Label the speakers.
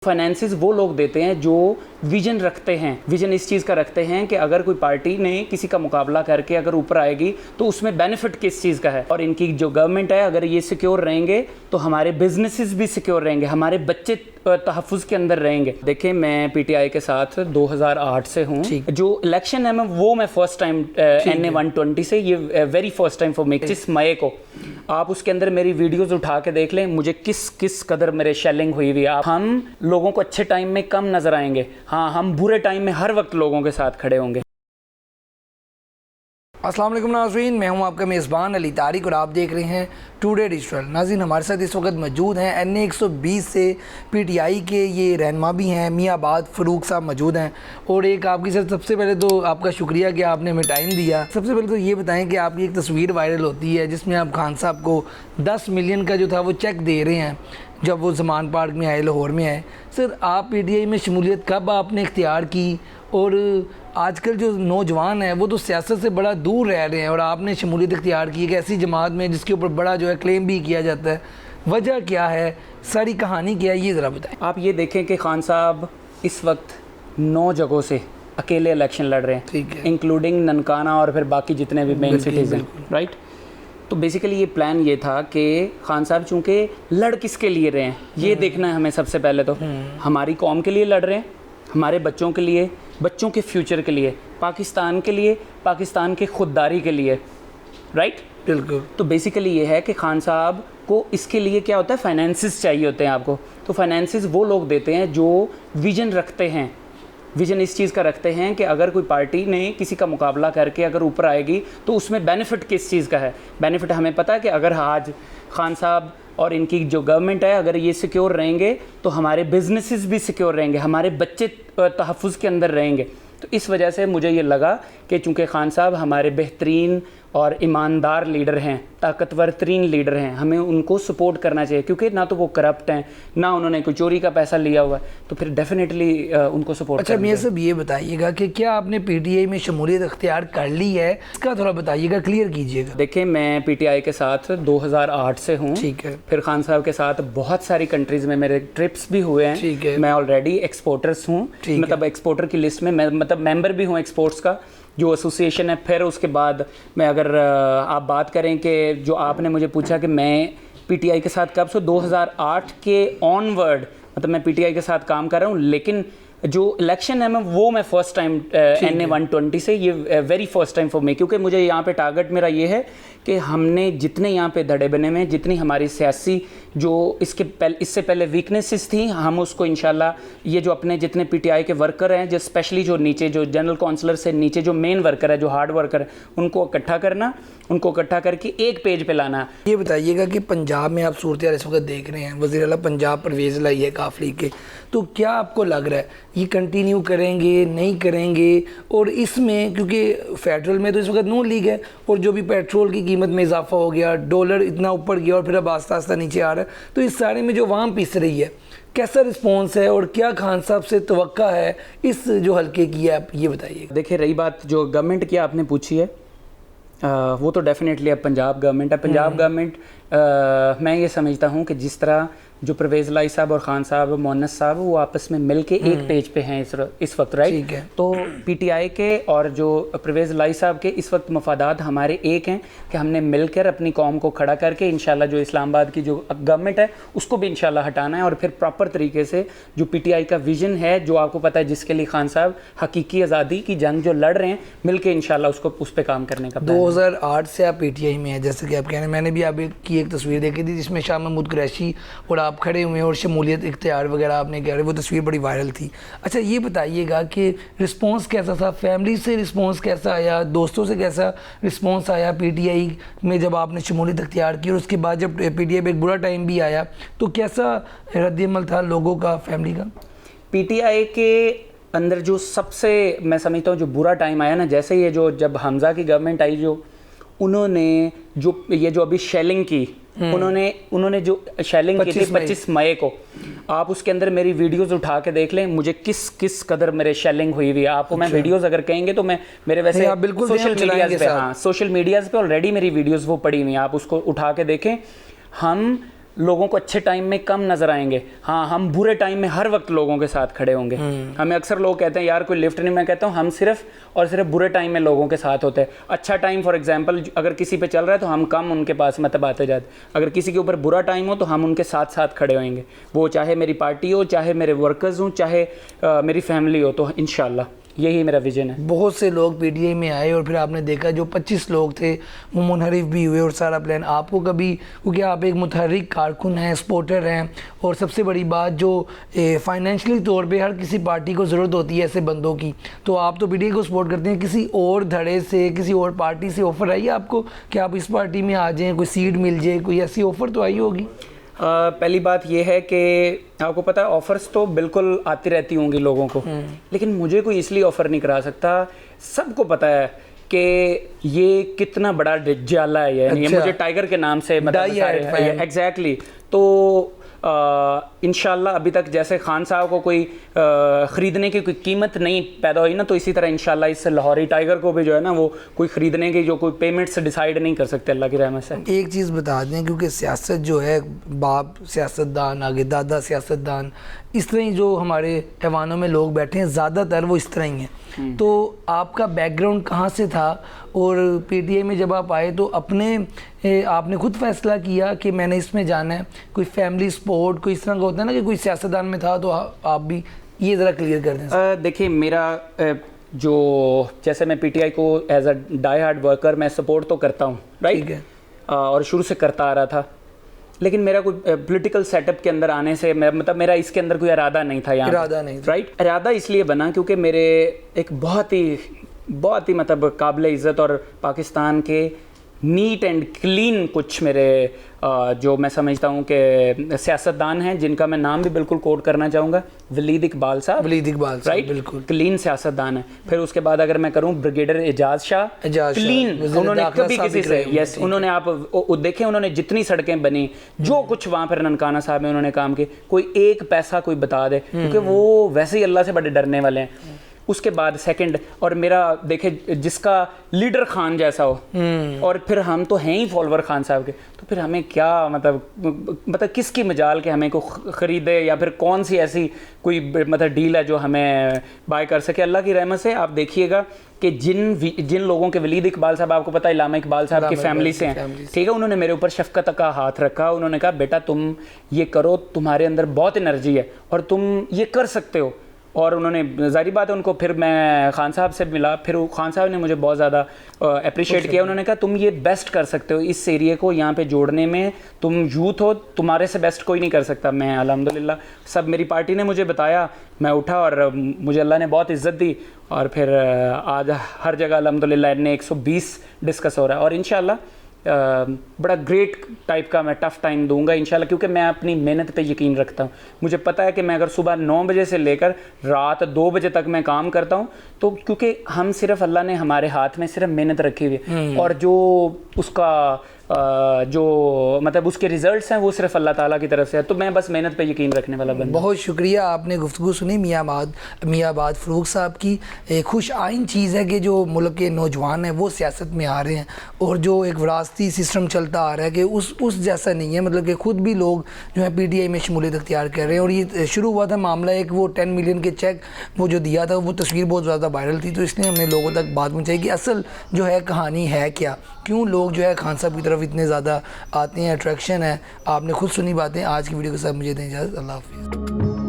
Speaker 1: Finances वो लोग देते हैं जो विजन रखते हैं। विजन इस चीज़ का रखते हैं कि अगर कोई पार्टी ने किसी का मुकाबला करके अगर ऊपर आएगी तो उसमें बेनिफिट किस चीज़ का है। और इनकी जो गवर्नमेंट है, अगर ये सिक्योर रहेंगे तो हमारे बिजनेसेस भी सिक्योर रहेंगे, हमारे बच्चे तहफ़्फ़ुज़ के अंदर रहेंगे। देखें, मैं पीटीआई के साथ 2008 से हूँ। जो इलेक्शन है मैं फर्स्ट टाइम NA 120 से, ये very first time for me. 25 मई को आप उसके अंदर मेरी वीडियोस उठा के देख लें, मुझे किस कदर मेरे शेलिंग हुई हुई है। हम लोगों को अच्छे टाइम में कम नज़र आएंगे, हाँ हम बुरे टाइम में हर वक्त लोगों के साथ खड़े होंगे।
Speaker 2: अस्सलाम वालेकुम नाज़रीन, मैं हूं आपका मेज़बान अली तारिक और आप देख रहे हैं टुडे डिजिटल। नाज़रीन, हमारे साथ इस वक्त मौजूद हैं NA 120 से पीटीआई के ये रहनुमा भी हैं, मियाँ आबाद फ़रूक साहब मौजूद हैं। और एक आपकी सबसे पहले तो आपका शुक्रिया कि आपने हमें टाइम दिया। सबसे पहले तो ये बताएं कि आपकी एक तस्वीर वायरल होती है जिसमें आप खान साहब को 10 मिलियन का जो था वो चेक दे रहे हैं जब वो ज़मान पार्क में आए, लाहौर में आए। सर, आप पीटीआई में शमूलियत कब आपने इख्तियार की? और आजकल जो नौजवान है वो तो सियासत से बड़ा दूर रह रहे हैं और आपने शमूलियत इख्तियार की एक ऐसी जमात में जिसके ऊपर बड़ा जो है क्लेम भी किया जाता है। वजह क्या है, सारी कहानी क्या है, ये ज़रा बताएं।
Speaker 1: आप ये देखें कि खान साहब इस वक्त 9 जगहों से अकेले इलेक्शन लड़ रहे हैं,
Speaker 2: ठीक है,
Speaker 1: इंक्लूडिंग ननकाना और फिर बाकी जितने भी मेन सिटीज़ हैं, राइट। तो बेसिकली ये प्लान ये था कि खान साहब चूँकि लड़ किसके लिए रहे हैं ये देखना है हमें। सबसे पहले तो हमारी कौम के लिए लड़ रहे हैं, हमारे बच्चों के लिए, बच्चों के फ्यूचर के लिए, पाकिस्तान के लिए, पाकिस्तान के खुददारी के लिए, राइट।
Speaker 2: बिल्कुल।
Speaker 1: तो बेसिकली ये है कि खान साहब को इसके लिए क्या होता है, फाइनेंसेस चाहिए होते हैं आपको। तो फाइनेंसेस वो लोग देते हैं जो विजन रखते हैं। विजन इस चीज़ का रखते हैं कि अगर कोई पार्टी ने किसी का मुकाबला करके अगर ऊपर आएगी तो उसमें बेनिफिट किस चीज़ का है। बेनिफिट हमें पता है कि अगर आज खान साहब और इनकी जो गवर्नमेंट है, अगर ये सिक्योर रहेंगे तो हमारे बिजनेसेस भी सिक्योर रहेंगे, हमारे बच्चे तहफ़्फ़ुज़ के अंदर रहेंगे। तो इस वजह से मुझे ये लगा कि चूँकि खान साहब हमारे बेहतरीन और ईमानदार लीडर हैं, ताकतवर तरीन लीडर हैं, हमें उनको सपोर्ट करना चाहिए। क्योंकि ना तो वो करप्ट हैं, ना उन्होंने कोई चोरी का पैसा लिया हुआ है, तो फिर डेफिनेटली उनको सपोर्ट।
Speaker 2: अच्छा, मैं सब ये बताइएगा कि क्या आपने पीटीआई में शमूलियत अख्तियार कर ली है, इसका थोड़ा बताइएगा, क्लियर कीजिएगा।
Speaker 1: देखिए, मैं पीटीआई के साथ 2008 से हूँ,
Speaker 2: ठीक है।
Speaker 1: फिर खान साहब के साथ बहुत सारी कंट्रीज़ में मेरे ट्रिप्स भी हुए हैं,
Speaker 2: ठीक है।
Speaker 1: मैं ऑलरेडी एक्सपोर्टर्स हूँ, मतलब एक्सपोर्टर की लिस्ट में मैं मतलब मेंबर भी हूँ एक्सपोर्ट्स का जो एसोसिएशन है। फिर उसके बाद मैं अगर आप बात करें कि जो आपने मुझे पूछा कि मैं पीटीआई के साथ कब से, 2008 के ऑनवर्ड मतलब मैं पीटीआई के साथ काम कर रहा हूँ। लेकिन जो इलेक्शन है मैं फर्स्ट टाइम NA 120 से, ये very first time for me. क्योंकि मुझे यहाँ पे टारगेट मेरा ये है कि हमने जितने यहाँ पे धड़े बने में, जितनी हमारी सियासी जो इससे पहले वीकनेसेस थी, हम उसको इंशाल्लाह ये जो अपने जितने पीटीआई के वर्कर हैं, जो स्पेशली जो नीचे जो जनरल काउंसलर से नीचे जो मेन वर्कर है, जो हार्ड वर्कर है, उनको इकट्ठा करना, उनको इकट्ठा करके एक पेज पे लाना।
Speaker 2: ये बताइएगा कि पंजाब में आप सूरत हाल इस वक्त देख रहे हैं, वज़ीर आला पंजाब परवेज़ लाई है काफ लीग के, तो क्या आपको लग रहा है ये कंटिन्यू करेंगे, नहीं करेंगे? और इसमें क्योंकि फेडरल में तो इस वक्त नून लीग है और जो भी पेट्रोल की कीमत में इजाफा हो गया, डॉलर इतना ऊपर गया और फिर अब आस्ता आस्ता नीचे आ रहा है, तो इस सारे में जो वाम पिस रही है, कैसा रिस्पॉन्स है और क्या खान साहब से तवक्का है इस जो हल्के की है, आप ये बताइएगा।
Speaker 1: देखिए, रही बात जो गवर्नमेंट की आपने पूछी है, वो तो डेफिनेटली अब पंजाब गवर्नमेंट है। पंजाब गवर्नमेंट मैं ये समझता हूँ कि जिस तरह जो परवेज़ लाई साहब और खान साहब, मोहन्नस साहब, वो आपस में मिल के एक पेज पे हैं इस वक्त, राइट।
Speaker 2: ठीक है।
Speaker 1: तो पीटीआई के और जो परवेज़ लाई साहब के इस वक्त मफादात हमारे एक हैं कि हमने मिलकर अपनी कौम को खड़ा करके इंशाल्लाह जो इस्लामाबाद की जो गवर्नमेंट है उसको भी इंशाल्लाह हटाना है। और फिर प्रॉपर तरीके से जो पीटीआई का विजन है, जो आपको पता है, जिसके लिए खान साहब हकीकी आज़ादी की जंग जो लड़ रहे हैं, मिल के इंशाल्लाह उसको उस पर काम करने का।
Speaker 2: 2008 से आप पीटीआई में हैं, जैसे कि आप कह रहे हैं। मैंने भी आपकी एक तस्वीर देखी थी जिसमें शाह महमूद कुरैशी और आप खड़े हुए हैं और शमूलियत इख्तियार वगैरह आपने कह रहे, वो तस्वीर बड़ी वायरल थी। अच्छा, ये बताइएगा कि रिस्पांस कैसा था, फैमिली से रिस्पांस कैसा आया, दोस्तों से कैसा रिस्पांस आया पीटीआई में जब आपने शमूलियत इख्तियार की? और उसके बाद जब पीटीआई में एक बुरा टाइम भी आया तो कैसा रद्द-ए-अमल था लोगों का, फैमिली का?
Speaker 1: पीटीआई के अंदर जो सबसे मैं समझता हूँ जो बुरा टाइम आया ना, जैसे ये जो जब हमज़ा की गवर्नमेंट आई, जो उन्होंने जो ये जो अभी शेलिंग की, उन्होंने जो शेलिंग की थी 25 मई को, आप उसके अंदर मेरी वीडियोस उठा के देख लें, मुझे किस कदर मेरे शेलिंग हुई हुई है। आपको मैं वीडियोस अगर कहेंगे तो मैं मेरे वैसे सोशल मीडिया पे ऑलरेडी मेरी वीडियोस वो पड़ी हुई हैं, आप उसको उठा के देखें। हम लोगों को अच्छे टाइम में कम नज़र आएंगे, हाँ हम बुरे टाइम में हर वक्त लोगों के साथ खड़े होंगे। हमें अक्सर लोग कहते हैं यार कोई लिफ्ट नहीं, मैं कहता हूँ हम सिर्फ और सिर्फ बुरे टाइम में लोगों के साथ होते हैं। अच्छा टाइम फॉर एग्जांपल अगर किसी पे चल रहा है तो हम कम उनके पास मतलब आते जाते, अगर किसी के ऊपर बुरा टाइम हो तो हम उनके साथ साथ खड़े होंगे, वो चाहे मेरी पार्टी हो, चाहे मेरे वर्कर्स हों, चाहे मेरी फैमिली हो। तो इंशाल्लाह यही मेरा विजन है।
Speaker 2: बहुत से लोग पीटीआई में आए और फिर आपने देखा जो 25 लोग थे वो मुनहरिफ भी हुए और सारा प्लान आपको कभी, क्योंकि आप एक मुतहर्रिक कारकुन हैं, सपोर्टर हैं, और सबसे बड़ी बात जो फाइनेंशियली तौर पे हर किसी पार्टी को ज़रूरत होती है ऐसे बंदों की, तो आप तो पीटीआई को सपोर्ट करते हैं, किसी और धड़े से किसी और पार्टी से ऑफ़र आई है आपको कि आप इस पार्टी में आ जाएँ, कोई सीट मिल जाए, कोई ऐसी ऑफ़र तो आई होगी?
Speaker 1: पहली बात यह है कि आपको पता है ऑफ़र्स तो बिल्कुल आती रहती होंगी लोगों को, लेकिन मुझे कोई इसलिए ऑफ़र नहीं करा सकता। सबको पता है कि ये कितना बड़ा जाला है, यानी
Speaker 2: अच्छा।
Speaker 1: मुझे टाइगर के नाम से मतलब एग्जैक्टली। तो इंशाल्लाह अभी तक जैसे खान साहब को कोई ख़रीदने की कोई कीमत नहीं पैदा हुई ना, तो इसी तरह इंशाल्लाह इस लाहौरी टाइगर को भी जो है ना वो कोई ख़रीदने की जो कोई पेमेंट्स डिसाइड नहीं कर सकते अल्लाह की रहमत से।
Speaker 2: एक चीज़ बता दें, क्योंकि सियासत जो है बाप सियासतदान, आगे दादा सियासतदान, इस तरह ही जो हमारे ऐवानों में लोग बैठे हैं ज़्यादातर वो इस तरह ही हैं। तो आपका बैकग्राउंड कहाँ से था और पीटीआई में जब आप आए तो आपने खुद फैसला किया कि मैंने इसमें जाना है, कोई फैमिली सपोर्ट, कोई इस तरह का होता है ना कि कोई सियासतदान में था, तो आप भी ये ज़रा क्लियर कर दें।
Speaker 1: देखिए मेरा जो जैसे मैं पीटीआई को as a die hard worker मैं सपोर्ट तो करता हूँ, राइट,
Speaker 2: ठीक है,
Speaker 1: और शुरू से करता आ रहा था, लेकिन मेरा कोई पॉलिटिकल सेटअप के अंदर आने से मतलब मेरा इसके अंदर कोई इरादा नहीं था, यहाँ
Speaker 2: इरादा नहीं,
Speaker 1: राइट। इरादा इसलिए बना क्योंकि मेरे एक बहुत ही मतलब काबिल इज़्ज़त और पाकिस्तान के नीट एंड क्लीन कुछ मेरे जो मैं समझता हूँ कि सियासतदान हैं, जिनका मैं नाम भी बिल्कुल कोट करना चाहूँगा, वलीद इकबाल साहब, राइट,
Speaker 2: बिल्कुल
Speaker 1: क्लीन सियासतदान है। फिर उसके बाद अगर मैं करूँ ब्रिगेडियर एजाज शाह, क्लीन, उन्होंने कभी किसी से, यस, उन्होंने आप देखें उन्होंने जितनी सड़कें बनी, जो कुछ वहाँ पर ननकाना साहब में उन्होंने काम किए, कोई एक पैसा कोई बता दे, क्योंकि वो वैसे ही अल्लाह से बड़े डरने वाले हैं। उसके बाद सेकंड, और मेरा देखे जिसका लीडर खान जैसा हो, और फिर हम तो हैं ही फॉलोवर खान साहब के, तो फिर हमें क्या मतलब किसकी मजाल के हमें को ख़रीदे, या फिर कौन सी ऐसी कोई मतलब डील है जो हमें बाय कर सके। अल्लाह की रहमत से आप देखिएगा कि जिन लोगों के, वलीद इकबाल साहब आपको पता है इलामा इकबाल साहब की फैमिली से हैं, ठीक है, उन्होंने मेरे ऊपर शफकत का हाथ रखा, उन्होंने कहा बेटा तुम ये करो, तुम्हारे अंदर बहुत एनर्जी है और तुम ये कर सकते हो। और उन्होंने जाहिर बात है उनको, फिर मैं खान साहब से मिला, फिर खान साहब ने मुझे बहुत ज़्यादा अप्रिशिएट किया। उन्होंने कहा तुम ये बेस्ट कर सकते हो इस एरिया को यहाँ पे जोड़ने में, तुम यूथ हो, तुम्हारे से बेस्ट कोई नहीं कर सकता। मैं अल्हम्दुलिल्लाह सब मेरी पार्टी ने मुझे बताया, मैं उठा और मुझे अल्लाह ने बहुत इज़्ज़त दी, और फिर आज हर जगह अल्हम्दुलिल्लाह ने 120 डिस्कस हो रहा है, और इंशाल्लाह बड़ा ग्रेट टाइप का मैं टफ़ टाइम दूंगा इंशाल्लाह, क्योंकि मैं अपनी मेहनत पे यकीन रखता हूँ। मुझे पता है कि मैं अगर सुबह 9 बजे से लेकर रात 2 बजे तक मैं काम करता हूँ, तो क्योंकि हम सिर्फ, अल्लाह ने हमारे हाथ में सिर्फ मेहनत रखी हुई है, और जो उसका जो मतलब उसके रिजल्ट्स हैं वो सिर्फ अल्लाह ताला की तरफ से है। तो मैं बस मेहनत पे यकीन रखने वाला बंदा।
Speaker 2: बहुत शुक्रिया, आपने गुफ्तगू सुनी मियाँबाद फ़रूक साहब की। एक खुश आइन चीज़ है कि जो मुल्क के नौजवान हैं वो सियासत में आ रहे हैं, और जो एक विरासती सिस्टम चलता आ रहा है कि उस जैसा नहीं है, मतलब कि ख़ुद भी लोग जो है पीटीआई में शमूलियत अख्तियार कर रहे हैं। और ये शुरू हुआ था मामला एक वो 10 मिलियन के चेक वो जो दिया था, वो तस्वीर बहुत ज़्यादा वायरल थी, तो इसलिए हमने लोगों तक बात पहुँचाई कि असल जो है कहानी है क्या, क्यों लोग जो है खान साहब की तरफ इतने ज़्यादा आते हैं, अट्रैक्शन है। आपने खुद सुनी बातें। आज की वीडियो के साथ मुझे दें इजाज़त, अल्लाह हाफ़िज़।